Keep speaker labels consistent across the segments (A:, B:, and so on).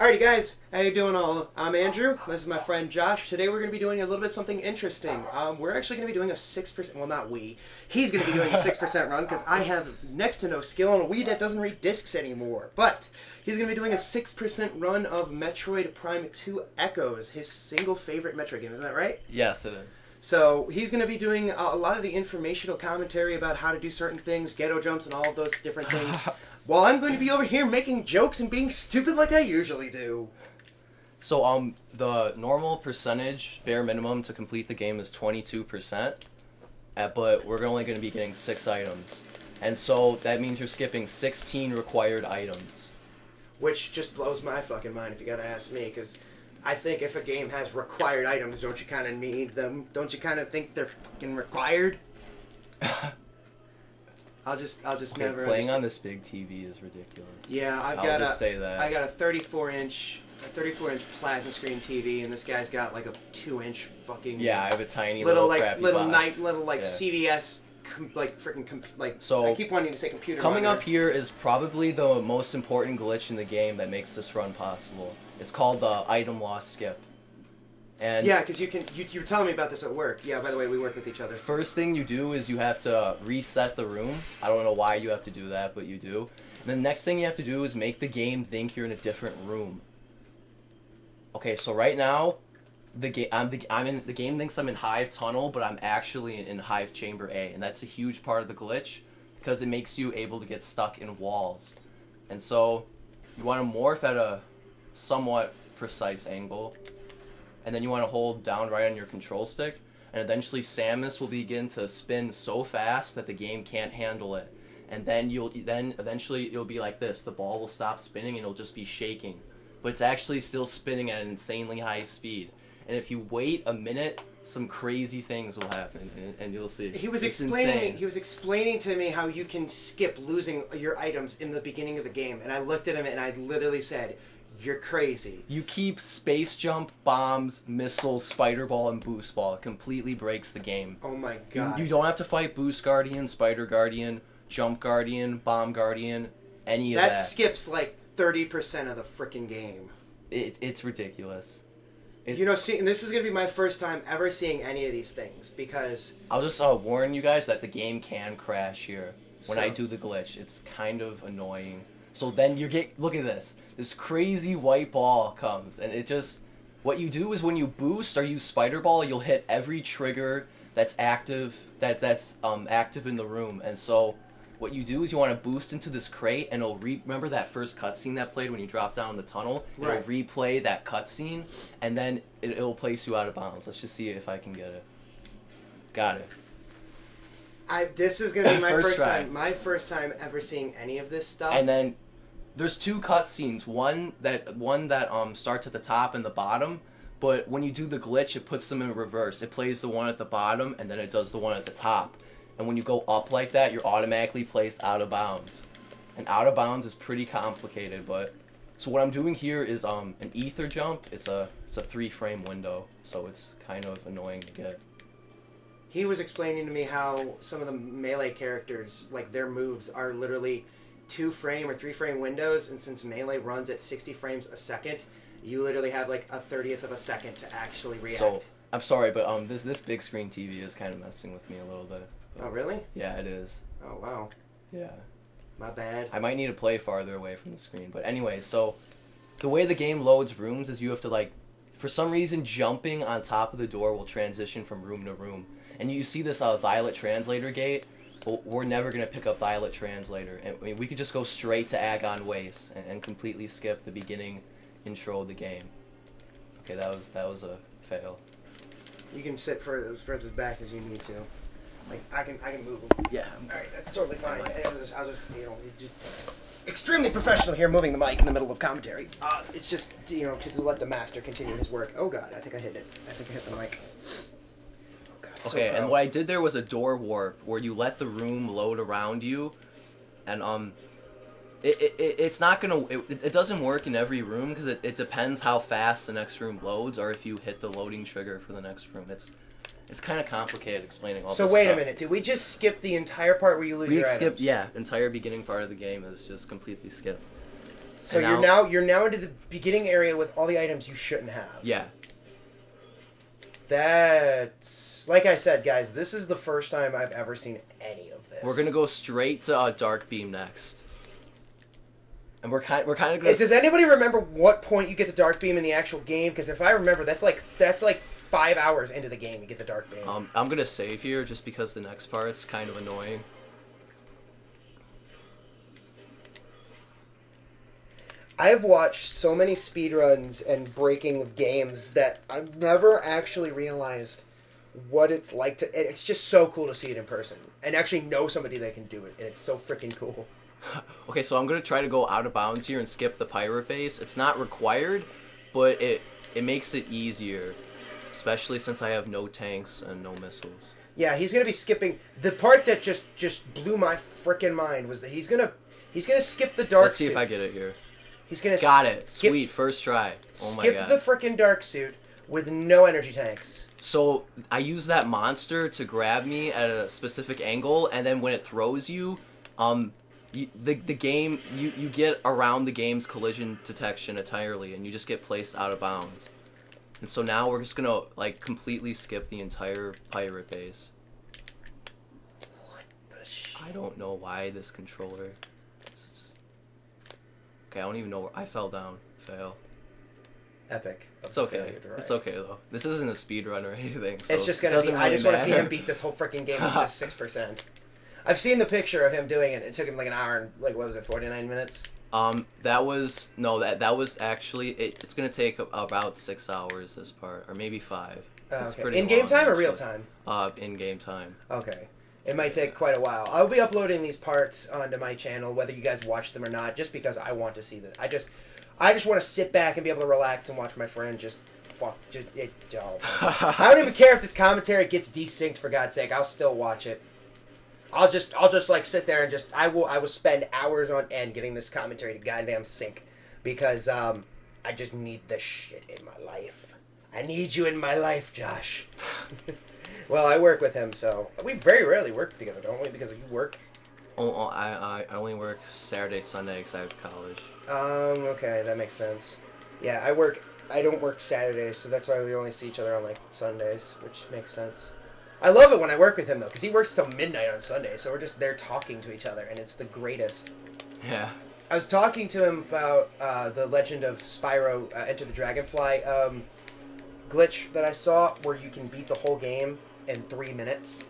A: Alrighty guys, how you doing all? I'm Andrew, this is my friend Josh. Today we're going to be doing a little bit something interesting. We're actually going to be doing a 6%, well not we, he's going to be doing a 6% run because I have next to no skill on a Wii that doesn't read discs anymore. But he's going to be doing a 6% run of Metroid Prime 2 Echoes, his single favorite Metroid game, isn't that right?
B: Yes, it is.
A: So he's going to be doing a lot of the informational commentary about how to do certain things, ghetto jumps and all of those different things. While I'm going to be over here making jokes and being stupid like I usually do.
B: So, the normal percentage, bare minimum, to complete the game is 22%, but we're only going to be getting 6 items. And so, that means you're skipping 16 required items.
A: Which just blows my fucking mind if you gotta ask me, because I think if a game has required items, don't you kind of need them? Don't you kind of think they're fucking required? I'll just
B: Okay,
A: never
B: playing
A: understand.
B: on this big TV is ridiculous.
A: Yeah,
B: I'll just say that.
A: I got a 34-inch plasma screen TV, and this guy's got like a 2-inch fucking.
B: Yeah, I have a tiny
A: little
B: crappy
A: little
B: box.
A: CVS freaking
B: So
A: I keep wanting to say computer.
B: Coming
A: monitor.
B: up here is probably the most important glitch in the game that makes this run possible. It's called the item loss skip. And
A: yeah, because you were telling me about this at work. Yeah, by the way, we work with each other.
B: first thing you do is you have to reset the room. I don't know why you have to do that, but you do. And the next thing you have to do is make the game think you're in a different room. Okay, so right now, the game thinks I'm in Hive Tunnel, but I'm actually in Hive Chamber A, and that's a huge part of the glitch because it makes you able to get stuck in walls. And so you want to morph at a somewhat precise angle. And then you want to hold down right on your control stick, and eventually Samus will begin to spin so fast that the game can't handle it. And then eventually it'll be like this. The ball will stop spinning and it'll just be shaking. But it's actually still spinning at an insanely high speed. And if you wait a minute, some crazy things will happen, and you'll see.
A: He was
B: It's
A: explaining.
B: insane.
A: He was explaining to me how you can skip losing your items in the beginning of the game, and I looked at him and I literally said, "You're crazy."
B: You keep space jump, bombs, missiles, spider ball, and boost ball. It completely breaks the game.
A: Oh my god.
B: You don't have to fight boost guardian, spider guardian, jump guardian, bomb guardian, any of that.
A: That skips like 30% of the freaking game.
B: It's ridiculous.
A: You know, see, and this is gonna be my first time ever seeing any of these things because
B: I'll just warn you guys that the game can crash here when I do the glitch. It's kind of annoying. So then look at this. This crazy white ball comes, and it just, what you do is when you boost or use spider ball, you'll hit every trigger that's active, that's active in the room. And so what you do is you want to boost into this crate, and it'll remember that first cutscene that played when you dropped down the tunnel.
A: Right.
B: It'll replay that cutscene, and then it'll place you out of bounds. Let's just see if I can get it. Got it.
A: This is gonna be my
B: First
A: first
B: try.
A: time. My first time ever seeing any of this stuff.
B: And then there's 2 cutscenes. One that starts at the top and the bottom, but when you do the glitch, it puts them in reverse. It plays the one at the bottom, and then it does the one at the top. And when you go up like that, you're automatically placed out of bounds. And out of bounds is pretty complicated, but so what I'm doing here is an ether jump. It's a 3-frame window, so it's kind of annoying to get.
A: He was explaining to me how some of the melee characters, like their moves, are literally 2-frame or 3-frame windows, and since melee runs at 60 frames a second, you literally have like a 30th of a second to actually react.
B: So I'm sorry, but this big screen TV is kind of messing with me a little bit.
A: Oh really?
B: Yeah, it is.
A: Oh wow.
B: Yeah.
A: My bad.
B: I might need to play farther away from the screen. But anyway, so the way the game loads rooms is you have to, for some reason, jumping on top of the door will transition from room to room. And you see this Violet Translator gate, but we're never going to pick up Violet Translator. And we could just go straight to Agon Waste and completely skip the beginning intro of the game. Okay, that was a fail.
A: You can sit for as further back as you need to. Like I can move.
B: Yeah.
A: All right, that's totally fine. I was just extremely professional here, moving the mic in the middle of commentary. It's just to let the master continue his work. Oh god, I think I hit it. I think I hit the mic. Oh god.
B: Okay, and what I did there was a door warp where you let the room load around you, and it's not gonna it doesn't work in every room because it depends how fast the next room loads or if you hit the loading trigger for the next room. It's kind of complicated explaining all this
A: So
B: stuff.
A: wait a minute. Did we just skip the entire part where you lose your items?
B: Yeah, entire beginning part of the game is just completely skipped.
A: So you're now into the beginning area with all the items you shouldn't have.
B: Yeah.
A: That's like I said, guys. This is the first time I've ever seen any of this.
B: We're gonna go straight to Dark Beam next, and we're kind of gonna.
A: Does anybody remember what point you get to Dark Beam in the actual game? Because if I remember, that's like 5 hours into the game you get the Dark Beam.
B: I'm gonna save here just because the next part's kind of annoying.
A: I've watched so many speedruns and breaking of games that I've never actually realized what it's like to... It's just so cool to see it in person and actually know somebody that can do it, and it's so freaking cool.
B: Okay, so I'm going to try to go out of bounds here and skip the pirate base. It's not required, but it makes it easier, especially since I have no tanks and no missiles.
A: Yeah, he's going to be skipping... The part that just blew my freaking mind was that he's going to skip the dark
B: Let's see if I get it here.
A: He's gonna
B: Got it. Sweet. First try. Oh my god.
A: Skip the frickin' dark suit with no energy tanks.
B: So I use that monster to grab me at a specific angle, and then when it throws you, the game you get around the game's collision detection entirely, and you just get placed out of bounds. And so now we're just gonna like completely skip the entire pirate base.
A: What the shit?
B: I don't know why this controller. Okay, I don't even know where I fell down. Fail.
A: Epic.
B: It's okay. It's okay though. This isn't a speed run or anything. So
A: it's just gonna be. I just want to see him beat this whole freaking game with just 6%. I've seen the picture of him doing it. It took him like an hour and what was it, 49 minutes?
B: That was actually it's gonna take about 6 hours this part, or maybe 5.
A: Okay. In game time or real time?
B: In game time.
A: Okay. It might take quite a while. I'll be uploading these parts onto my channel, whether you guys watch them or not, just because I want to see that. I just want to sit back and be able to relax and watch my friend I don't even care if this commentary gets desynced, for God's sake. I'll still watch it. I'll just like sit there and I will spend hours on end getting this commentary to goddamn sync, because I just need this shit in my life. I need you in my life, Josh. Well, I work with him, so we very rarely work together, don't we? Because you work.
B: Oh, I only work Saturday, Sunday because I have college.
A: Okay, that makes sense. Yeah, I don't work Saturdays, so that's why we only see each other on like Sundays, which makes sense. I love it when I work with him though, because he works till midnight on Sunday, so we're just there talking to each other, and it's the greatest.
B: Yeah.
A: I was talking to him about the Legend of Spyro Enter the Dragonfly glitch that I saw, where you can beat the whole game in 3 minutes.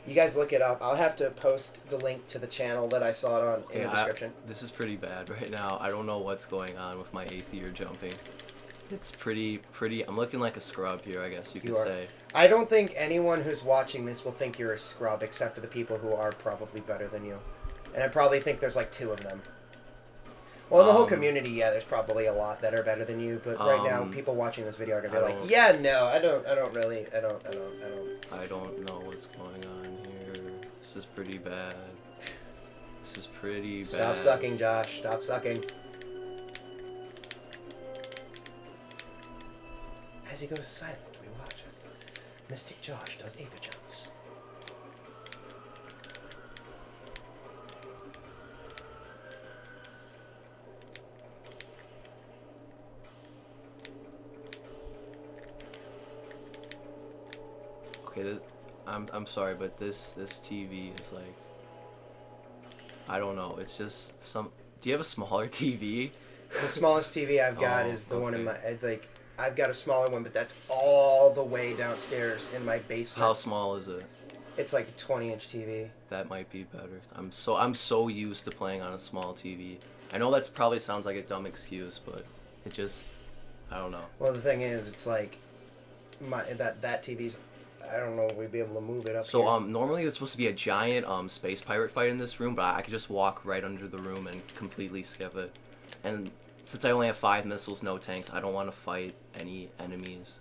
A: You guys look it up. I'll have to post the link to the channel that I saw it on in the description.
B: This is pretty bad right now. I don't know what's going on with my 8th year jumping. It's pretty. I'm looking like a scrub here, I guess you could say.
A: I don't think anyone who's watching this will think you're a scrub, except for the people who are probably better than you. And I probably think there's like 2 of them. Well, in the whole community, yeah, there's probably a lot that are better than you, but right now, people watching this video are gonna be like, yeah, no, I don't
B: know what's going on here. This is pretty bad. This is pretty bad.
A: Stop sucking, Josh. Stop sucking. As he goes silent, we watch as Mystic Josh does ether jumps.
B: Okay, I'm sorry, but this TV is like, I don't know. It's just some. Do you have a smaller TV?
A: The smallest TV I've got is the one in my I've got a smaller one, but that's all the way downstairs in my basement.
B: How small is it?
A: It's like a 20-inch TV.
B: That might be better. I'm so used to playing on a small TV. I know that's probably sounds like a dumb excuse, but it just, I don't know.
A: Well, the thing is, it's like that TV's. I don't know if we'd be able to move it up.
B: So normally there's supposed to be a giant space pirate fight in this room, but I could just walk right under the room and completely skip it. And since I only have 5 missiles, no tanks, I don't want to fight any enemies,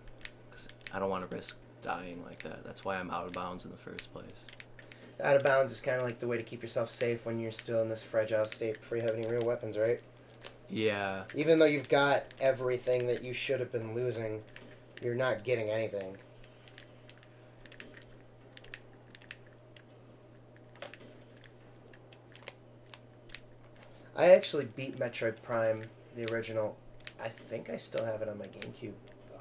B: because I don't want to risk dying like that. That's why I'm out of bounds in the first place.
A: Out of bounds is kind of like the way to keep yourself safe when you're still in this fragile state before you have any real weapons, right?
B: Yeah.
A: Even though you've got everything that you should have been losing, you're not getting anything. I actually beat Metroid Prime, the original. I think I still have it on my GameCube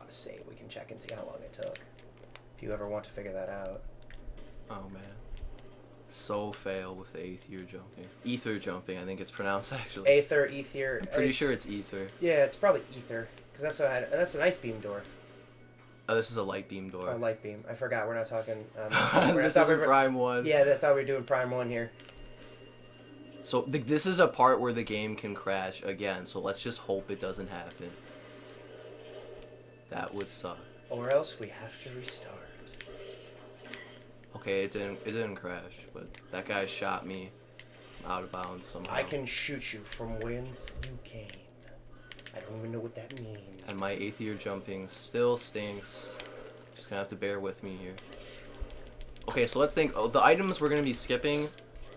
A: save. We can check and see how long it took. If you ever want to figure that out.
B: Oh man. So fail with the Aether jumping. Ether jumping, I think it's pronounced actually.
A: Ether.
B: I'm pretty sure it's Ether.
A: Yeah, it's probably Ether. Because that's an ice beam door.
B: Oh, this is a light beam door.
A: Oh, light beam. I forgot. We're not talking.
B: This isn't Prime 1.
A: Yeah, I thought we were doing Prime 1 here.
B: So this is a part where the game can crash again. So let's just hope it doesn't happen. That would suck.
A: Or else we have to restart.
B: Okay, it didn't crash, but that guy shot me out of bounds somehow.
A: I can shoot you from whence you came. I don't even know what that means.
B: And my Aether jumping still stinks. Just gonna have to bear with me here. Okay, so let's think. Oh, the items we're gonna be skipping.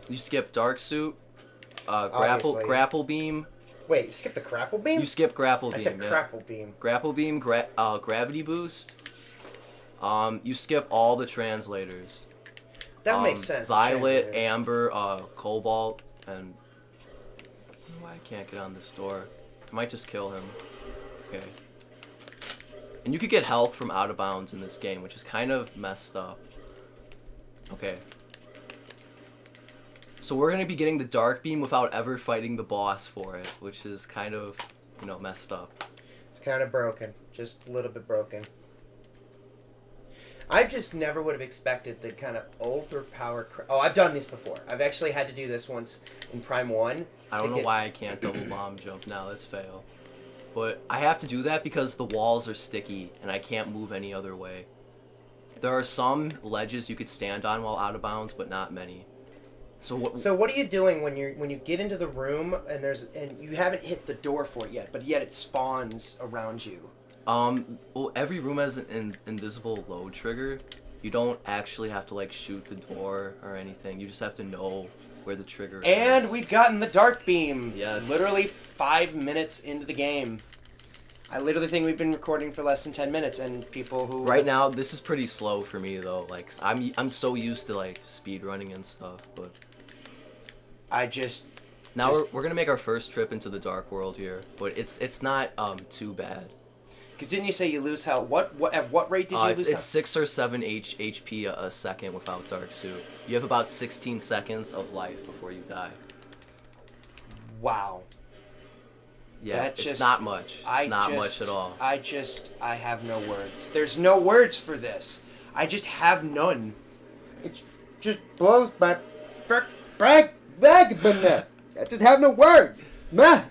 B: You skip Dark Suit, Grapple Beam.
A: Wait, you skip the Grapple Beam?
B: You skip Grapple Beam.
A: I said Grapple Beam.
B: Grapple Beam, Gravity Boost. You skip all the translators.
A: That makes sense.
B: Violet, Amber, Cobalt, and I don't know why I can't get on this door. I might just kill him. Okay. And you could get health from out of bounds in this game, which is kind of messed up. Okay. So we're going to be getting the Dark Beam without ever fighting the boss for it, which is kind of, you know, messed up.
A: It's kind of broken. Just a little bit broken. I just never would have expected the kind of overpowered... Oh, I've done these before. I've actually had to do this once in Prime 1.
B: I don't know why I can't double bomb jump now. Let's fail. But I have to do that because the walls are sticky and I can't move any other way. There are some ledges you could stand on while out of bounds, but not many. So what
A: are you doing when you get into the room and you haven't hit the door for it yet, but yet it spawns around you?
B: Well, every room has an invisible load trigger. You don't actually have to like shoot the door or anything. You just have to know where the trigger is.
A: And we've gotten the Dark Beam.
B: Yes.
A: Literally 5 minutes into the game. I literally think we've been recording for less than 10 minutes, and people who...
B: Right now, this is pretty slow for me, though. Like, I'm so used to, like, speed running and stuff, but... Now we're gonna make our first trip into the Dark World here, but it's not, too bad.
A: Because didn't you say you lose health? At what rate did you lose health?
B: It's 6 or 7 HP a second without Dark Suit. You have about 16 seconds of life before you die.
A: Wow.
B: Yeah, it's not much. It's not much at all.
A: I have no words. There's no words for this. I just have none. It just blows my back. I just have no words. Meh.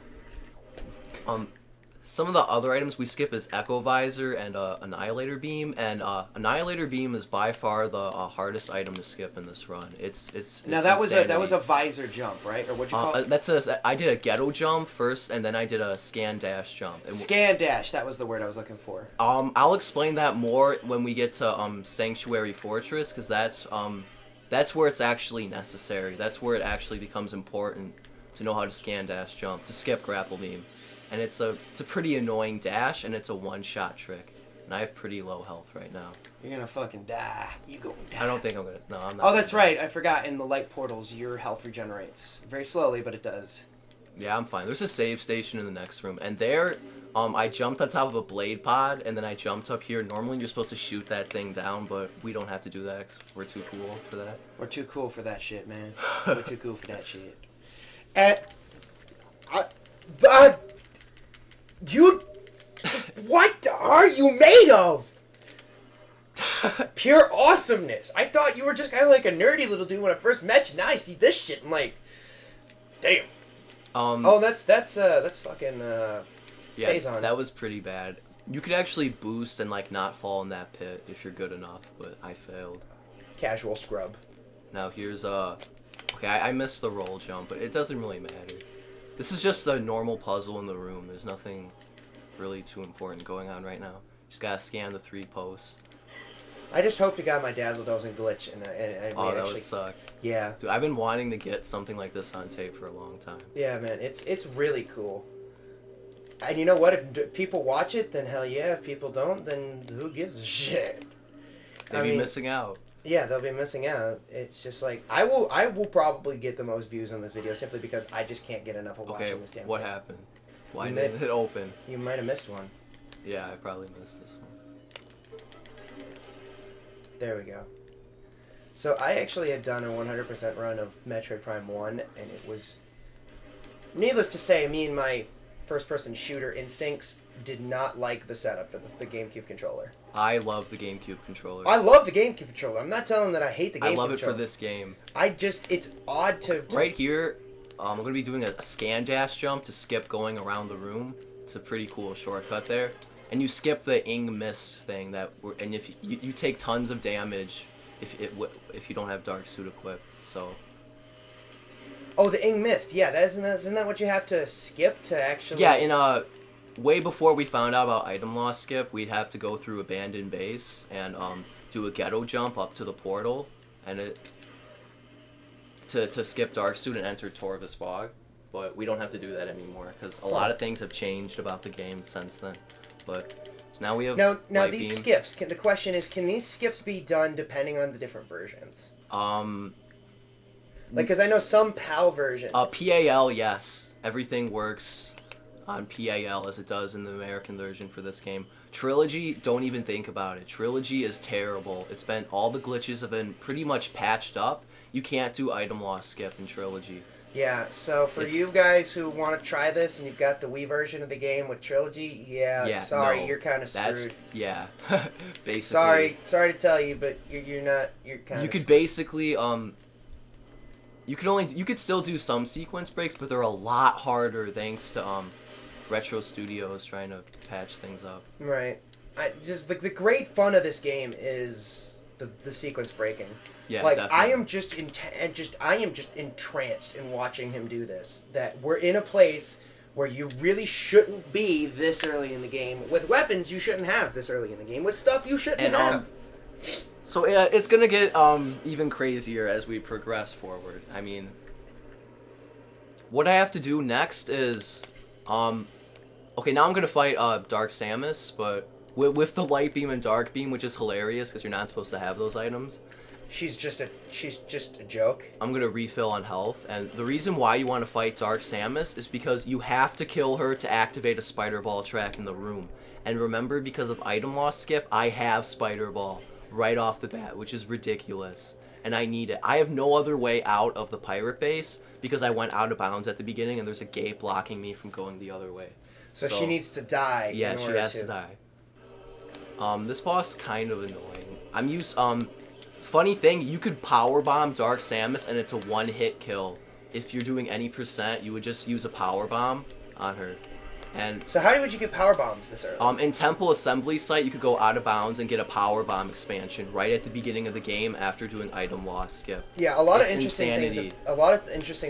B: Some of the other items we skip is Echo Visor and Annihilator Beam, and Annihilator Beam is by far the hardest item to skip in this run. It's
A: now that was a visor jump, right? Or what'd you call it?
B: I did a ghetto jump first, and then I did a scan dash jump.
A: Scan dash, that was the word I was looking for.
B: I'll explain that more when we get to Sanctuary Fortress, because that's where it's actually necessary. That's where it actually becomes important to know how to scan dash jump, to skip Grapple Beam. And it's a pretty annoying dash, and it's a one-shot trick. And I have pretty low health right now.
A: You're gonna fucking die. You gonna die.
B: I don't think I'm gonna... No, I'm not.
A: Oh, that's right. I forgot. In the light portals, your health regenerates. Very slowly, but it does.
B: Yeah, I'm fine. There's a save station in the next room. And there, I jumped on top of a blade pod, and then I jumped up here. Normally, you're supposed to shoot that thing down, but we don't have to do that because we're too cool for that.
A: We're too cool for that shit, man. We're too cool for that shit. What are you made of? Pure awesomeness. I thought you were just kind of like a nerdy little dude when I first met you. Now I see this shit. I'm like, damn. Oh, that's fucking
B: yeah,
A: Phazon.
B: That was pretty bad. You could actually boost and like not fall in that pit if you're good enough, but I failed.
A: Casual scrub.
B: Now here's okay, I missed the roll jump, but it doesn't really matter. This is just a normal puzzle in the room. There's nothing really too important going on right now. Just gotta scan the 3 posts.
A: I just hope to God my dazzle doesn't glitch and
B: oh, that would suck.
A: Yeah.
B: Dude, I've been wanting to get something like this on tape for a long time.
A: Yeah, man, it's really cool. And you know what? If people watch it, then hell yeah. If people don't, then who gives a shit?
B: They'd be missing out.
A: Yeah, they'll be missing out. It's just like I will probably get the most views on this video simply because I just can't get enough of
B: Okay,
A: watching this damn
B: what
A: thing.
B: happened? Why
A: You
B: didn't it open?
A: You might have missed one.
B: Yeah, I probably missed this one.
A: There we go. So I actually had done a 100% run of Metroid Prime 1, and it was... Needless to say, me and my first-person shooter instincts did not like the setup for the GameCube controller.
B: I love the GameCube controller.
A: I love the GameCube controller. I'm not telling that I hate the GameCube controller.
B: I love it for this game.
A: It's odd to...
B: Right here, I'm going to be doing a scan dash jump to skip going around the room. It's a pretty cool shortcut there. And you skip the ing mist thing, and if you take tons of damage if you don't have Dark Suit equipped, so...
A: Oh, the ing mist. Yeah, isn't that what you have to skip to actually...
B: Yeah, way before we found out about item loss skip, we'd have to go through abandoned base and do a ghetto jump up to the portal and to skip Dark Suit and enter Torvus Bog. But we don't have to do that anymore because a lot of things have changed about the game since then. But so now we have
A: now
B: Light
A: these
B: Beam.
A: skips. The question is, can these skips be done depending on the different versions? Like, because I know some PAL versions.
B: PAL, yes, everything works on PAL as it does in the American version for this game. Trilogy, don't even think about it. Trilogy is terrible. All the glitches have been pretty much patched up. You can't do item loss skip in Trilogy.
A: Yeah, so for you guys who want to try this and you've got the Wii version of the game with Trilogy, sorry, you're kind of screwed.
B: Yeah, basically.
A: Sorry to tell you, but you're kind of...
B: You could basically, you could still do some sequence breaks, but they're a lot harder thanks to, Retro Studios trying to patch things up.
A: Right. The great fun of this game is the sequence breaking.
B: Yeah,
A: like
B: definitely.
A: I am just entranced in watching him do this. That we're in a place where you really shouldn't be this early in the game. With weapons, you shouldn't have this early in the game. With stuff, you shouldn't have.
B: So yeah, it's gonna get even crazier as we progress forward. I mean, what I have to do next is, okay, now I'm gonna fight Dark Samus, but with the Light Beam and Dark Beam, which is hilarious because you're not supposed to have those items.
A: She's just a joke.
B: I'm gonna refill on health, and the reason why you want to fight Dark Samus is because you have to kill her to activate a Spider Ball track in the room. And remember, because of item loss skip, I have Spider Ball right off the bat, which is ridiculous, and I need it. I have no other way out of the pirate base because I went out of bounds at the beginning, and there's a gate blocking me from going the other way.
A: So she needs to die.
B: Yeah, she has to die. This boss is kind of annoying. Funny thing, you could power bomb Dark Samus and it's a one-hit kill. If you're doing any percent, you would just use a power bomb on her. And
A: so how would you get power bombs this early?
B: In Temple Assembly Site, you could go out of bounds and get a power bomb expansion right at the beginning of the game after doing item loss skip.
A: Yeah, a lot of interesting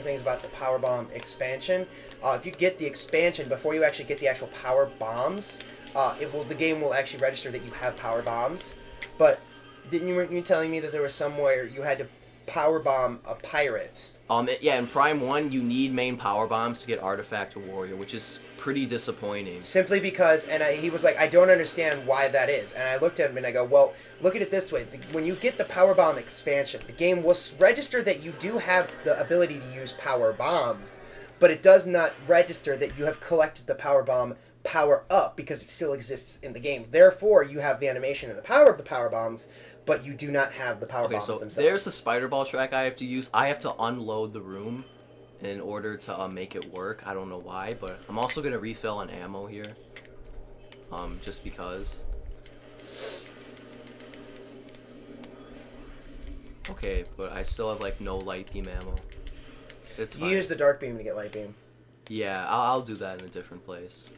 A: things about the power bomb expansion. If you get the expansion before you actually get the actual power bombs, the game will actually register that you have power bombs. But weren't you telling me that there was somewhere you had to power bomb a pirate?
B: Yeah, in Prime 1, you need main power bombs to get Artifact Warrior, which is pretty disappointing.
A: Simply because, he was like, I don't understand why that is. And I looked at him and I go, well, look at it this way. When you get the power bomb expansion, the game will register that you do have the ability to use power bombs, but it does not register that you have collected the power bomb power up because it still exists in the game. Therefore, you have the animation and the power of the power bombs, but you do not have the power bombs themselves.
B: There's the Spider Ball track I have to use. I have to unload the room in order to make it work. I don't know why, but I'm also going to refill on ammo here. Just because. Okay, but I still have, like, no Light Beam ammo. It's fine.
A: You use the Dark Beam to get Light Beam.
B: Yeah, I'll do that in a different place.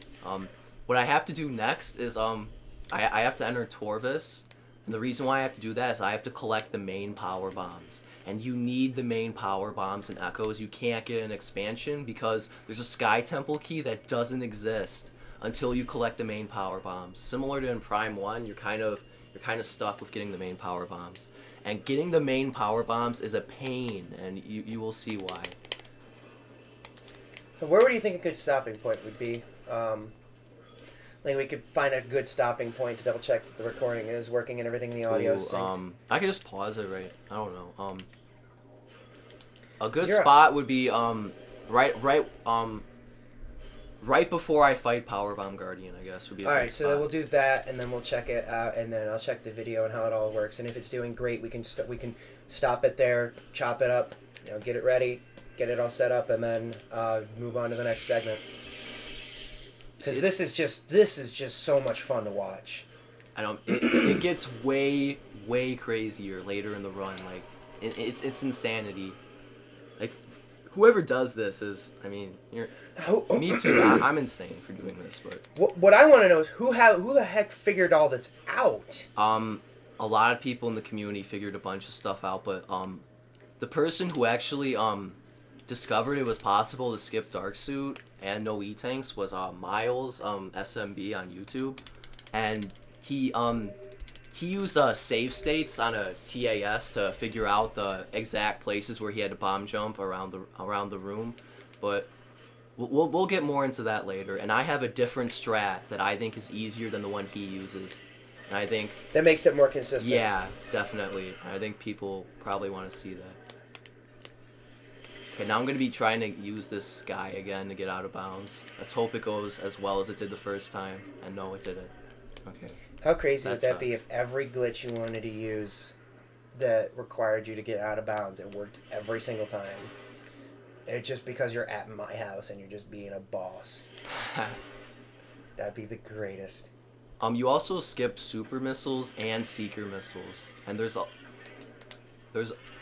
B: What I have to do next is, I have to enter Torvus. And the reason why I have to do that is I have to collect the main power bombs. And you need the main power bombs and echoes. You can't get an expansion because there's a Sky Temple key that doesn't exist until you collect the main power bombs. Similar to in Prime 1, you're kind of stuck with getting the main power bombs. And getting the main power bombs is a pain, and you will see why.
A: Where would you think a good stopping point would be? Like we could find a good stopping point to double check that the recording is working and everything. The audio is synced.
B: I could just pause it I don't know. A good
A: You're
B: spot would be right before I fight Power Bomb Guardian, I guess would be.
A: All right, so we'll do that, and then we'll check it out, and then I'll check the video and how it all works. And if it's doing great, we can stop it there, chop it up, get it ready, get it all set up, and then move on to the next segment. Because this is just so much fun to watch.
B: I don't. It gets way crazier later in the run. Like it's insanity. Like whoever does this is. I mean, me too. I'm insane for doing this. But
A: what I want to know is who the heck figured all this out?
B: A lot of people in the community figured a bunch of stuff out, but the person who actually discovered it was possible to skip Dark Suit and no E-Tanks was Miles SMB on YouTube, and he used save states on a TAS to figure out the exact places where he had to bomb jump around the room, but we'll get more into that later. And I have a different strat that I think is easier than the one he uses, and I think
A: that makes it more consistent.
B: Yeah, definitely. I think people probably want to see that. Okay, now I'm going to be trying to use this guy again to get out of bounds. Let's hope it goes as well as it did the first time. And no, it didn't. Okay.
A: How crazy would that be if every glitch you wanted to use that required you to get out of bounds, it worked every single time? It's just because you're at my house and you're just being a boss. That'd be the greatest.
B: You also skip super missiles and seeker missiles. And well,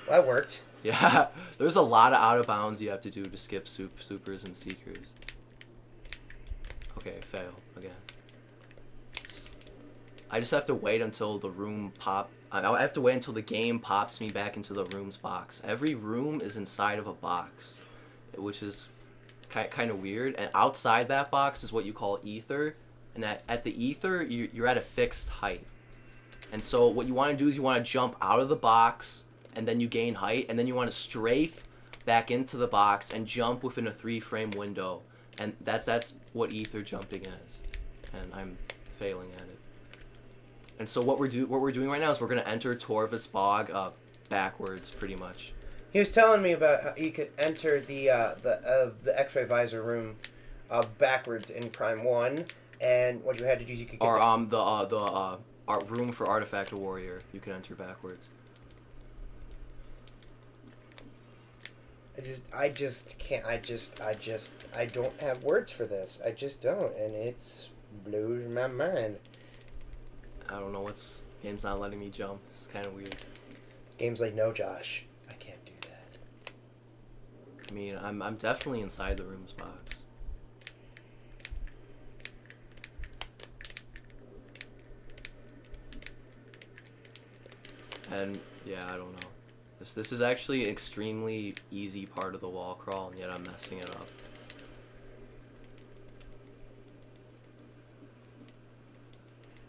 A: that worked.
B: Yeah, there's a lot of out of bounds you have to do to skip supers and seekers. Okay, fail again. I just have to wait until the room I have to wait until the game pops me back into the room's box. Every room is inside of a box, which is kind of weird. And outside that box is what you call ether. And at the ether, you're at a fixed height. And so what you want to do is you want to jump out of the box, and then you gain height, and then you want to strafe back into the box and jump within a 3-frame window, and that's what ether jumping is, and I'm failing at it. And so what we're doing right now is we're gonna enter Torvus Bog backwards, pretty much.
A: He was telling me about how you could enter the X-ray visor room backwards in Prime 1, and what you had to do is you could get
B: the room for Artifact Warrior you can enter backwards.
A: I just can't. I don't have words for this. I just don't, and it's blows my mind.
B: I don't know game's not letting me jump. It's kind of weird.
A: Game's like, no, Josh, I can't do that.
B: I mean, I'm definitely inside the room's box. And yeah, I don't know. This is actually an extremely easy part of the wall crawl, and yet I'm messing it up.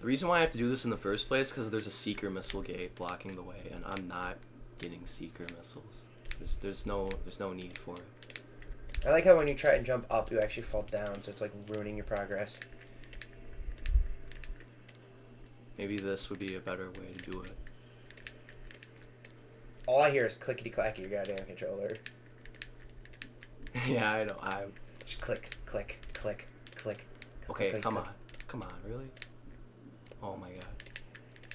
B: The reason why I have to do this in the first place is because there's a seeker missile gate blocking the way, and I'm not getting seeker missiles. There's no need for it.
A: I like how when you try and jump up, you actually fall down, so it's like ruining your progress.
B: Maybe this would be a better way to do it.
A: All I hear is clickety-clacky, your goddamn controller.
B: Yeah, I know.
A: Just click, click, click, click.
B: Okay,
A: click,
B: come
A: click.
B: on. Come on, really? Oh my god.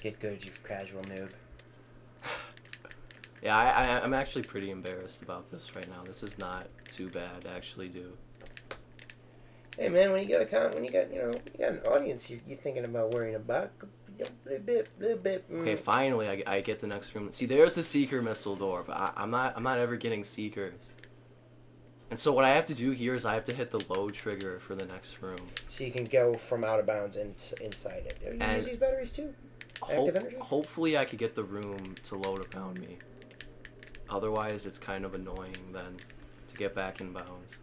A: Get good, you casual noob.
B: Yeah, I'm actually pretty embarrassed about this right now. This is not too bad to actually do.
A: Hey man, when you got an audience, you're thinking about worrying about a little bit.
B: Okay, finally, I get the next room. See, there's the seeker missile door, but I'm not ever getting seekers. And so what I have to do here is I have to hit the load trigger for the next room.
A: So you can go from out of bounds inside it. You use these batteries too? Active energy?
B: Hopefully I could get the room to load around me. Otherwise, it's kind of annoying then to get back in bounds.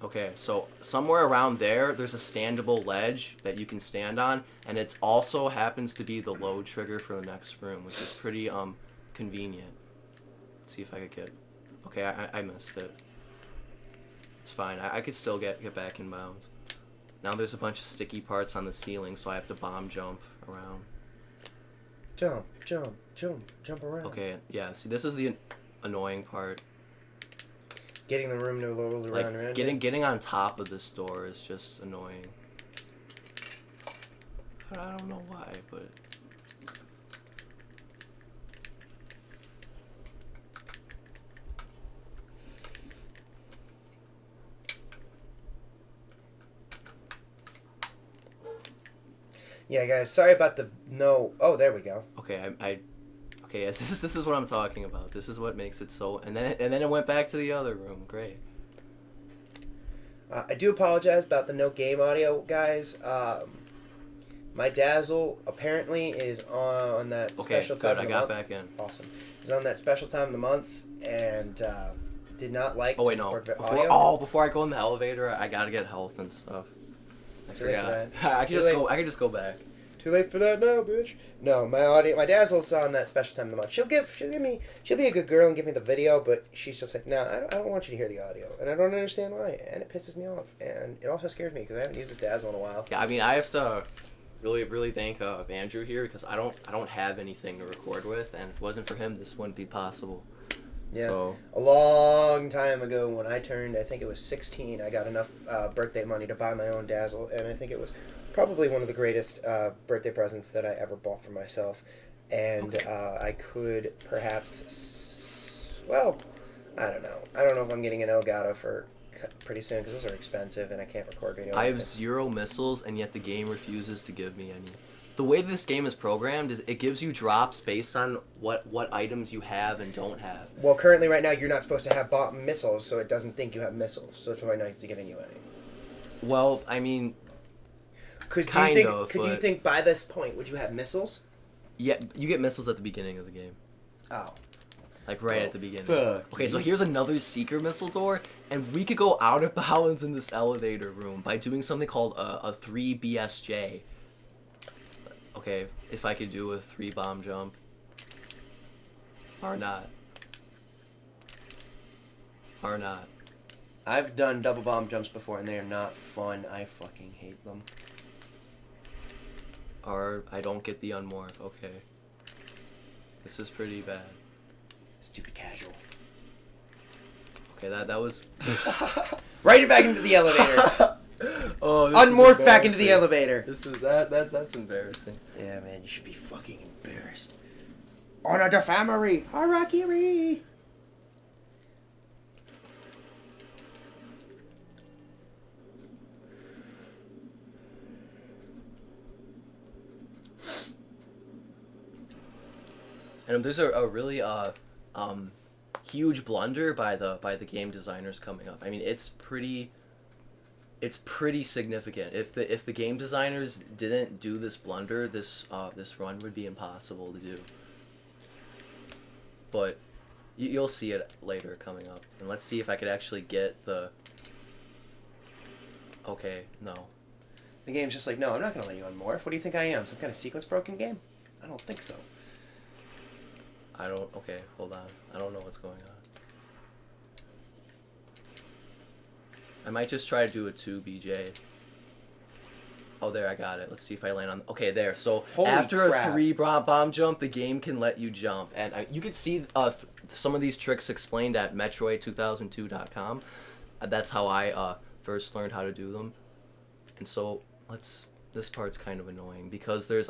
B: Okay, so somewhere around there's a standable ledge that you can stand on, and it also happens to be the load trigger for the next room, which is pretty convenient. Let's see if I could get... Okay, I missed it. It's fine. I could still get back in bounds. Now there's a bunch of sticky parts on the ceiling, so I have to bomb jump around.
A: Jump, jump, jump, jump around.
B: Okay, yeah. See, this is the annoying part.
A: Getting the room to roll around.
B: Like, getting on top of this door is just annoying. I don't know why, but...
A: Yeah, guys, sorry about the no. Oh, there we go.
B: Okay, okay, yeah, this is what I'm talking about. This is what makes it so. And then it went back to the other room. Great.
A: I do apologize about the no game audio, guys. My Dazzle apparently is on that special time of the month.
B: I got back in.
A: Awesome. He's on that special time of the month and did not like
B: to
A: record
B: audio. Before I go in the elevator, I gotta get health and stuff. I forgot. I can just go back.
A: Too late for that now, bitch. No, my Dazzle's on that special time of the month. She'll be a good girl and give me the video, but she's just like, no, I don't want you to hear the audio, and I don't understand why, and it pisses me off, and it also scares me because I haven't used this Dazzle in a while.
B: Yeah, I mean, I have to really thank Andrew here because I don't have anything to record with, and if it wasn't for him, this wouldn't be possible.
A: Yeah,
B: so,
A: a long time ago when I turned, I think it was 16, I got enough birthday money to buy my own Dazzle, and I think it was probably one of the greatest birthday presents that I ever bought for myself. And I could perhaps, well, I don't know. I don't know if I'm getting an Elgato for pretty soon because those are expensive and I can't record video.
B: I have 0 missiles, and yet the game refuses to give me any. The way this game is programmed is it gives you drops based on what items you have and don't have.
A: Well, currently right now you're not supposed to have missiles, so it doesn't think you have missiles. So that's why not giving you any.
B: Well, I mean,
A: could you think by this point would you have missiles?
B: Yeah, you get missiles at the beginning of the game.
A: Oh.
B: Like at the beginning.
A: Fuck.
B: Okay, so here's another secret missile door, and we could go out of bounds in this elevator room by doing something called a 3 BSJ. Okay, if I could do a 3 bomb jump. Or not. Or not.
A: I've done double bomb jumps before, and they are not fun. I fucking hate them.
B: Or I don't get the unmorph. Okay. This is pretty bad.
A: Stupid casual.
B: Okay, that was...
A: Right back into the elevator.
B: Oh,
A: unmorph back into the elevator.
B: This is that's embarrassing.
A: Yeah, man, you should be fucking embarrassed. Honor the family. Harakiri.
B: And there's a really huge blunder by the game designers coming up. I mean, it's pretty significant. If the game designers didn't do this blunder, this run would be impossible to do. But you'll see it later coming up. And let's see if I could actually get the... Okay, no.
A: The game's just like, no, I'm not going to let you unmorph. What do you think I am? Some kind of sequence broken game? I don't think so.
B: Okay, hold on. I don't know what's going on. I might just try to do a 2 BJ. Oh, there, I got it. Let's see if I land on... Okay, there. So,
A: Holy
B: after
A: crap.
B: a 3 bomb jump, the game can let you jump. And you can see some of these tricks explained at Metroid2002.com. That's how I first learned how to do them. And so, this part's kind of annoying, because there's...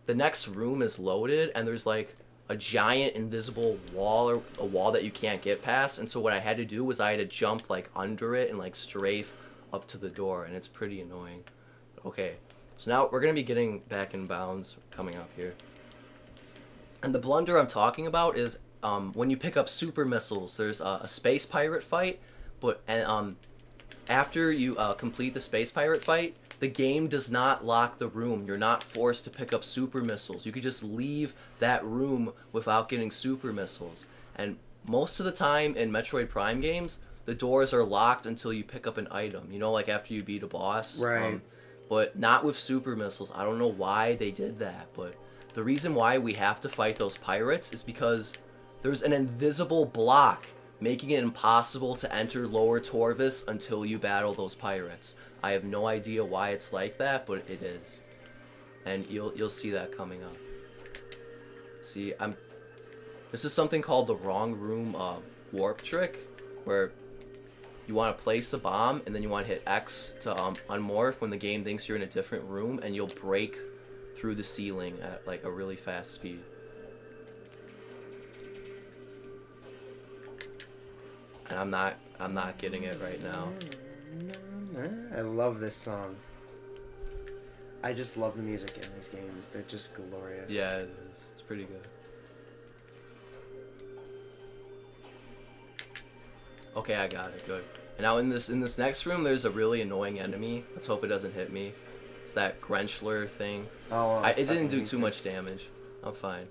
B: The next room is loaded, and there's, like, a giant invisible wall, or a wall that you can't get past. And so what I had to do was I had to jump, like, under it and, like, strafe up to the door, and it's pretty annoying. Okay, so now we're going to be getting back in bounds coming up here. And the blunder I'm talking about is when you pick up super missiles, there's a space pirate fight, and after you complete the space pirate fight, the game does not lock the room. You're not forced to pick up super missiles. You could just leave that room without getting super missiles. And most of the time in Metroid Prime games, the doors are locked until you pick up an item. You know, like after you beat a boss.
A: Right.
B: But not with super missiles. I don't know why they did that, but the reason why we have to fight those pirates is because there's an invisible block making it impossible to enter Lower Torvis until you battle those pirates. I have no idea why it's like that, but it is. And you'll see that coming up. See, this is something called the wrong room warp trick, where you want to place a bomb and then you want to hit X to unmorph when the game thinks you're in a different room, and you'll break through the ceiling at like a really fast speed. And I'm not getting it right now.
A: I love this song. I just love the music in these games. They're just glorious.
B: Yeah, it is. It's pretty good. Okay, I got it. Good. And now in this next room, there's a really annoying enemy. Let's hope it doesn't hit me. It's that Grenchler thing.
A: Oh,
B: it didn't do too much damage. I'm fine.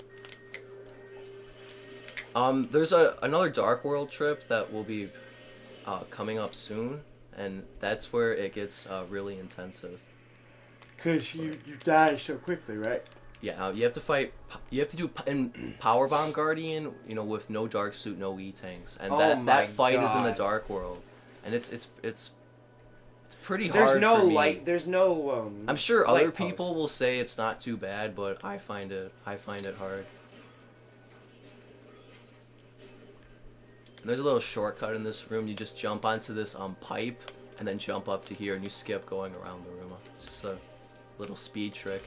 B: There's another Dark World trip that will be coming up soon, and that's where it gets really intensive.
A: Cause you die so quickly, right?
B: Yeah, you have to fight. You have to do in Power Bomb Guardian, you know, with no Dark Suit, no E tanks, and that fight is in the Dark World, and it's pretty hard.
A: There's no
B: for me.
A: light. There's no.
B: I'm sure other people will say it's not too bad, but I find it hard. And there's a little shortcut in this room. You just jump onto this pipe and then jump up to here, and you skip going around the room. It's just a little speed trick.